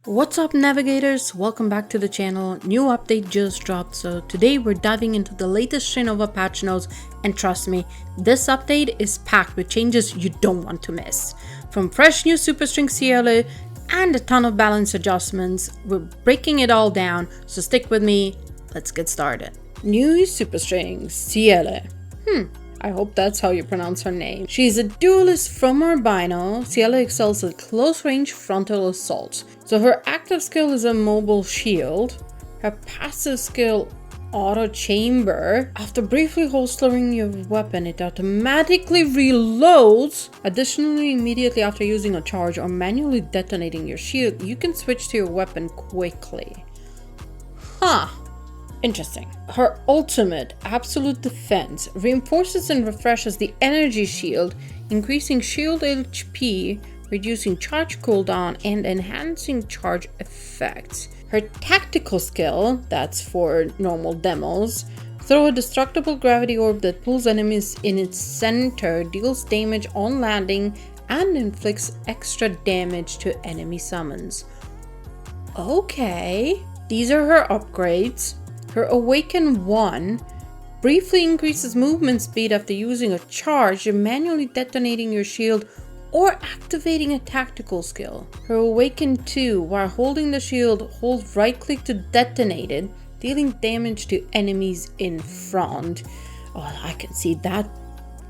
What's up, navigators? Welcome back to the channel. New update just dropped, so today we're diving into the latest Strinova patch notes, and trust me, this update is packed with changes you don't want to miss. From fresh new superstring Cielle and a ton of balance adjustments, we're breaking it all down, so stick with me. Let's get started. New superstring Cielle. I hope that's how you pronounce her name. She's a duelist from Albino. Cielle excels at close-range frontal assaults. So her active skill is a mobile shield. Her passive skill, auto chamber. After briefly holstering your weapon, it automatically reloads. Additionally, immediately after using a charge or manually detonating your shield, you can switch to your weapon quickly. Interesting. Her ultimate, Absolute Defense, reinforces and refreshes the energy shield, increasing shield HP, reducing charge cooldown, and enhancing charge effects. Her tactical skill, that's for normal demos, throw a destructible gravity orb that pulls enemies in its center, deals damage on landing, and inflicts extra damage to enemy summons. Okay, these are her upgrades. Her Awaken 1 briefly increases movement speed after using a charge and manually detonating your shield or activating a tactical skill. Her Awaken 2, while holding the shield, hold right click to detonate it, dealing damage to enemies in front. Oh, I can see that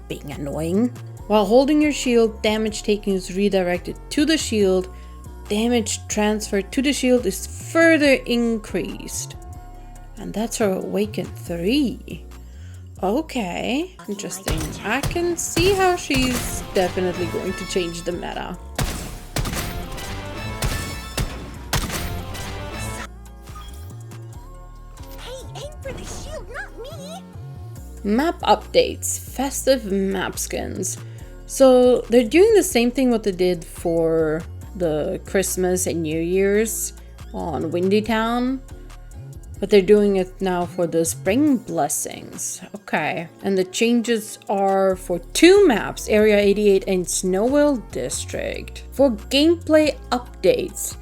being annoying. While holding your shield, damage taken is redirected to the shield. Damage transferred to the shield is further increased. And that's her Awaken 3. Okay, interesting. I can see how she's definitely going to change the meta. Hey, aim for the shield, not me! Map updates, festive map skins. So they're doing the same thing what they did for the Christmas and New Year's on Windy Town. But they're doing it now for the Spring Blessings. Okay. And the changes are for two maps, Area 88 and Snowwell District. For gameplay updates,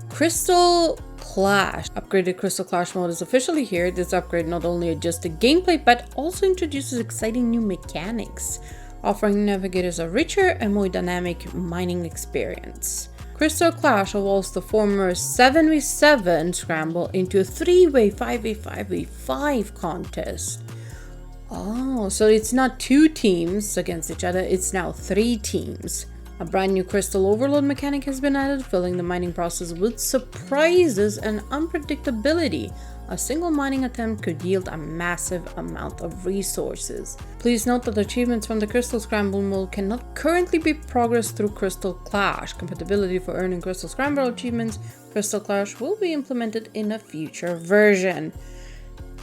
Crystal Clash. Upgraded Crystal Clash mode is officially here. This upgrade not only adjusts the gameplay, but also introduces exciting new mechanics, offering navigators a richer and more dynamic mining experience. Crystal Clash evolves the former 7v7 scramble into a 3-way 5v5v5 contest. Oh, so it's not two teams against each other, it's now 3 teams. A brand new Crystal Overload mechanic has been added, filling the mining process with surprises and unpredictability. A single mining attempt could yield a massive amount of resources. Please note that achievements from the Crystal Scramble mode cannot currently be progressed through Crystal Clash. Compatibility for earning Crystal Scramble achievements, Crystal Clash will be implemented in a future version.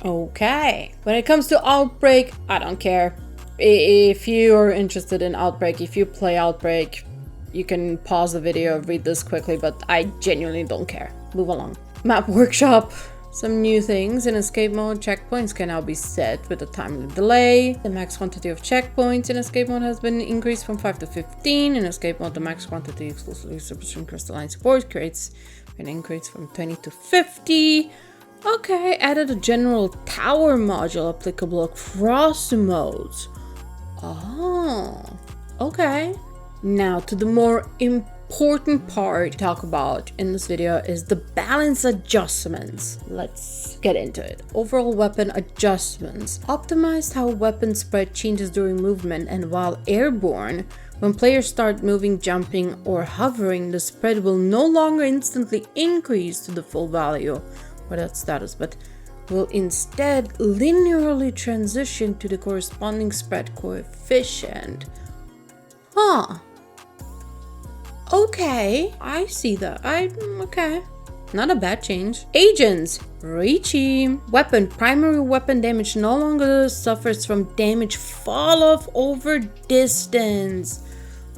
Okay. When it comes to Outbreak, I don't care. If you are interested in Outbreak, if you play Outbreak, you can pause the video, read this quickly, but I genuinely don't care. Move along. Map Workshop. Some new things. In escape mode, checkpoints can now be set with a time delay. The max quantity of checkpoints in escape mode has been increased from 5 to 15. In escape mode, the max quantity exclusively superstring crystalline support creates an increase from 20 to 50. Okay, added a general tower module applicable across the modes. Oh, okay. Now to the more important part to talk about in this video is the balance adjustments. Let's get into it. Overall weapon adjustments. Optimized how weapon spread changes during movement and while airborne. When players start moving, jumping, or hovering, the spread will no longer instantly increase to the full value or that status, but will instead linearly transition to the corresponding spread coefficient. Okay, I see that. Okay. Not a bad change. Agents. Reachy. Weapon. Primary weapon damage no longer suffers from damage fall off over distance.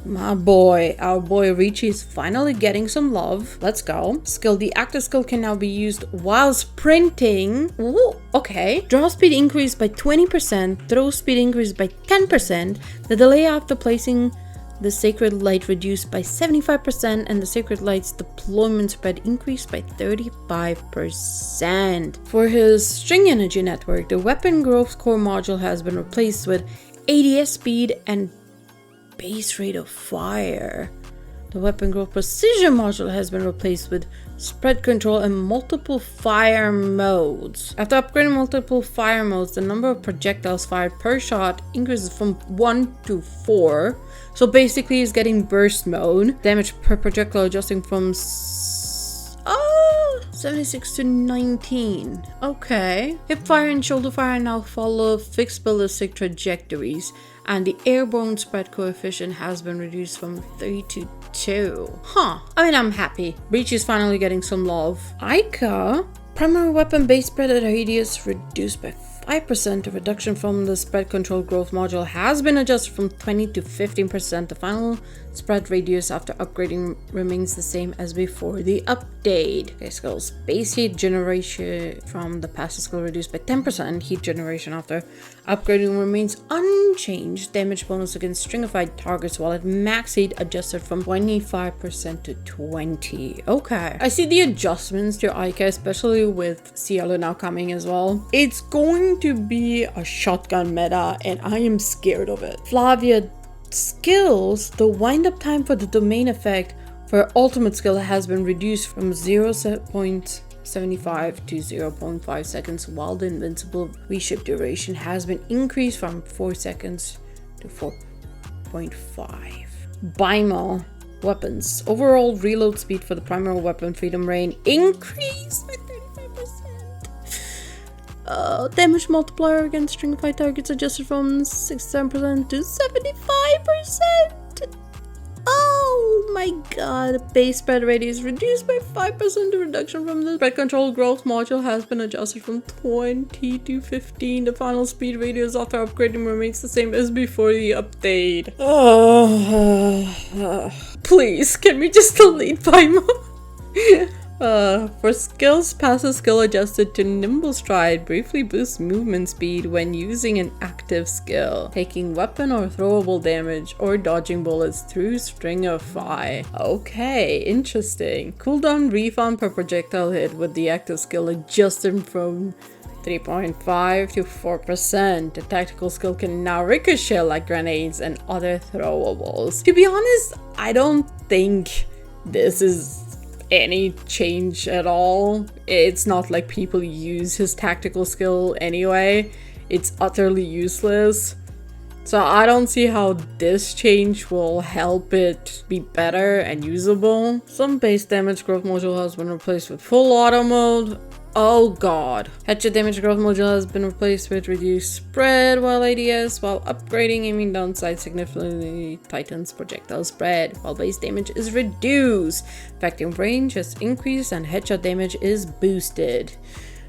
My boy, our boy Reachy is finally getting some love. Let's go. Skill. The active skill can now be used while sprinting. Ooh, okay. Draw speed increased by 20%. Throw speed increased by 10%. The delay after placing the Sacred Light reduced by 75%, and the Sacred Light's deployment spread increased by 35%. For his String Energy network, the Weapon Growth Core module has been replaced with ADS speed and base rate of fire. The Weapon Growth Precision module has been replaced with spread control and multiple fire modes. After upgrading multiple fire modes, the number of projectiles fired per shot increases from 1 to 4. So basically he's getting burst mode. Damage per projectile adjusting from 76 to 19. Okay. Hip fire and shoulder fire now follow fixed ballistic trajectories, and the airborne spread coefficient has been reduced from 3 to 2. Huh. I mean, I'm happy. Breach is finally getting some love. Ica, primary weapon base spread at radius reduced by 5%. The reduction from the spread control growth module has been adjusted from 20 to 15%. The final spread radius after upgrading remains the same as before the update. Okay, skills. Base heat generation from the passive skill reduced by 10%. Heat generation after upgrading remains unchanged. Damage bonus against stringified targets while at max heat adjusted from 25% to 20. Okay. I see the adjustments to Ica, especially with Cielle now coming as well. It's going to be a shotgun meta and I am scared of it. Flavia skills, the wind-up time for the domain effect for ultimate skill has been reduced from 0.75 to 0.5 seconds, while the invincible reshift duration has been increased from 4 seconds to 4.5. BIMO weapons. Overall reload speed for the primary weapon Freedom Rain increased by 35%. Damage multiplier against stringified targets adjusted from 67% to 75%. Oh my god. Base spread radius reduced by 5%. The reduction from the spread control growth module has been adjusted from 20 to 15. The final speed radius after upgrading remains the same as before the update. Please, can we just delete BIMO? For skills, passive skill adjusted to Nimble Stride briefly boosts movement speed when using an active skill, taking weapon or throwable damage, or dodging bullets through Stringify. Okay, interesting. Cooldown refund per projectile hit with the active skill adjusted from 3.5 to 4%. The tactical skill can now ricochet like grenades and other throwables. To be honest, I don't think this is any change at all. It's not like people use his tactical skill anyway. It's utterly useless. So I don't see how this change will help it be better and usable. Some base damage growth module has been replaced with full auto mode. Oh god. Headshot damage growth module has been replaced with reduced spread while ADS, while upgrading aiming down sight significantly tightens projectile spread, while base damage is reduced. Effective range has increased and headshot damage is boosted.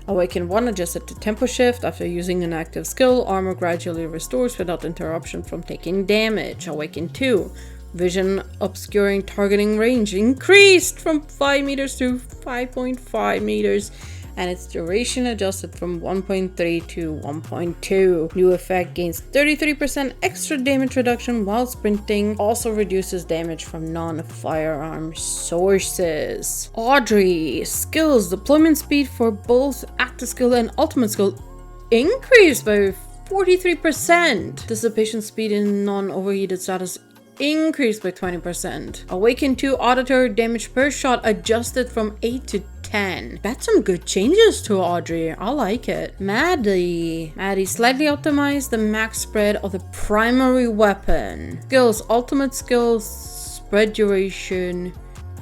Awaken 1 adjusted to tempo shift. After using an active skill, armor gradually restores without interruption from taking damage. Awaken 2. Vision obscuring targeting range increased from 5 meters to 5.5 meters. And its duration adjusted from 1.3 to 1.2. New effect gains 33% extra damage reduction while sprinting, also reduces damage from non-firearm sources. Audrey skills, deployment speed for both active skill and ultimate skill increased by 43%. Dissipation speed in non-overheated status increased by 20%. Awaken 2 auditory damage per shot adjusted from 8 to 10. That's some good changes to Audrey. I like it. Maddie slightly optimized the max spread of the primary weapon. Skills, ultimate skills, spread duration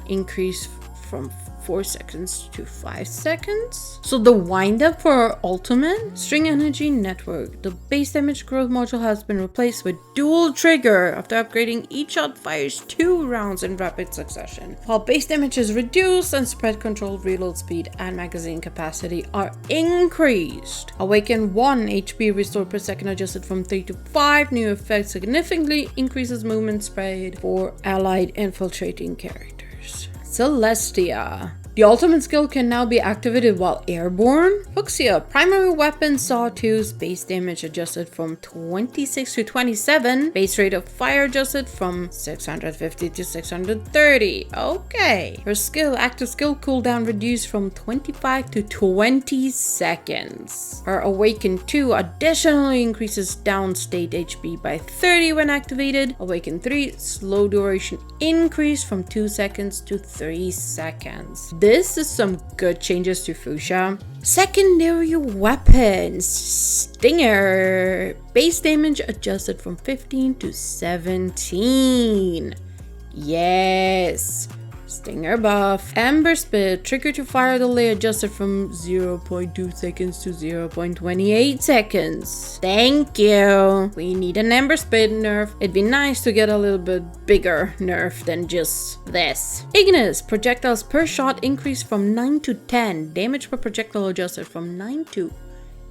increase from 4 seconds to 5 seconds. So the wind up for our ultimate String Energy network, the base damage growth module has been replaced with dual trigger. After upgrading, each shot fires 2 rounds in rapid succession, while base damage is reduced and spread control, reload speed, and magazine capacity are increased. Awaken 1 HP restored per second adjusted from 3 to 5. New effect significantly increases movement speed for allied infiltrating characters. Celestia. The ultimate skill can now be activated while airborne. Fuchsia, primary weapon Sawtooth, base damage adjusted from 26 to 27. Base rate of fire adjusted from 650 to 630. Okay. Her skill, active skill cooldown reduced from 25 to 20 seconds. Her Awaken 2 additionally increases downstate HP by 30 when activated. Awaken 3, slow duration increase from 2 seconds to 3 seconds. This is some good changes to Fuchsia. Secondary weapons, Stinger, base damage adjusted from 15 to 17. Yes. Stinger buff. Amber Spit, trigger to fire delay adjusted from 0.2 seconds to 0.28 seconds. Thank you. We need an Amber Spit nerf. It'd be nice to get a little bit bigger nerf than just this. Ignis, projectiles per shot increased from 9 to 10. Damage per projectile adjusted from 9 to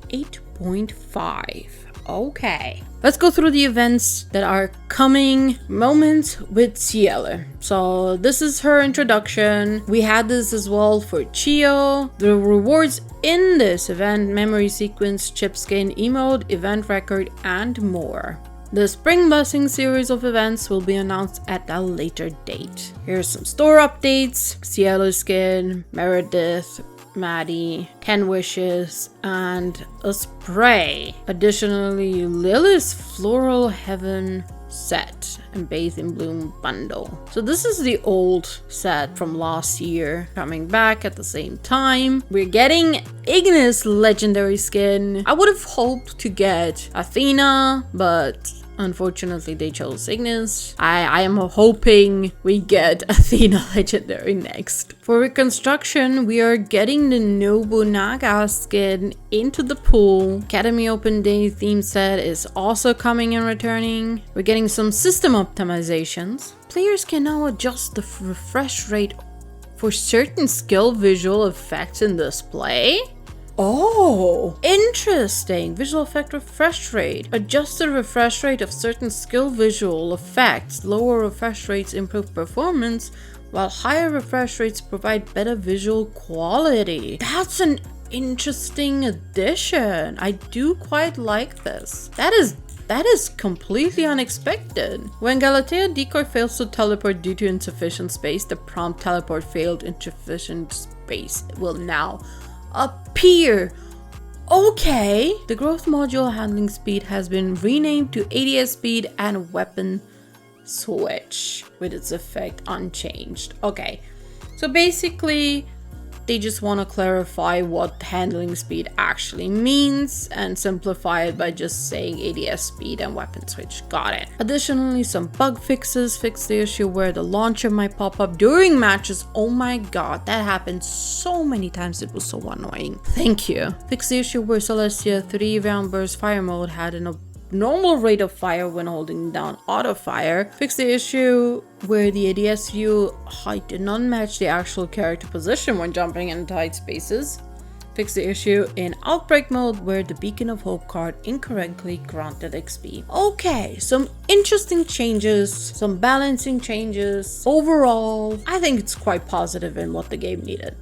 8.5. Okay. Let's go through the events that are coming. Moments with Cielle. So this is her introduction. We had this as well for Cielle. The rewards in this event: memory sequence, chip skin, emote, event record, and more. The Spring Blessing series of events will be announced at a later date. Here's some store updates. Cielle skin, Meredith, Maddie, 10 wishes, and a spray. Additionally, Lilith's Floral Heaven set and Bathe in Bloom bundle. So this is the old set from last year coming back at the same time. We're getting Ignis legendary skin. I would have hoped to get Athena, but unfortunately they chose Ignis. I am hoping we get Athena legendary next. For reconstruction, we are getting the Nobunaga skin into the pool. Academy Open Day theme set is also coming and returning. We're getting some system optimizations. Players can now adjust the refresh rate for certain skill visual effects in display. Oh, interesting. Visual effect refresh rate. Adjust the refresh rate of certain skill visual effects. Lower refresh rates improve performance, while higher refresh rates provide better visual quality. That's an interesting addition. I do quite like this. That is completely unexpected. When Galatea decoy fails to teleport due to insufficient space, the prompt teleport failed insufficient space will now appear. Okay. The growth module handling speed has been renamed to ADS speed and weapon switch with its effect unchanged. Okay. So basically they just want to clarify what handling speed actually means and simplify it by just saying ADS speed and weapon switch. Got it. Additionally, some bug fixes fix the issue where the launcher might pop up during matches. Oh my god, that happened so many times. It was so annoying. Thank you. Fix the issue where Celestia 3 round burst fire mode had an normal rate of fire when holding down auto fire. Fix the issue where the ADS view height did not match the actual character position when jumping in tight spaces. Fix the issue in Outbreak mode where the Beacon of Hope card incorrectly granted XP. Okay, some interesting changes, some balancing changes. Overall, I think it's quite positive in what the game needed.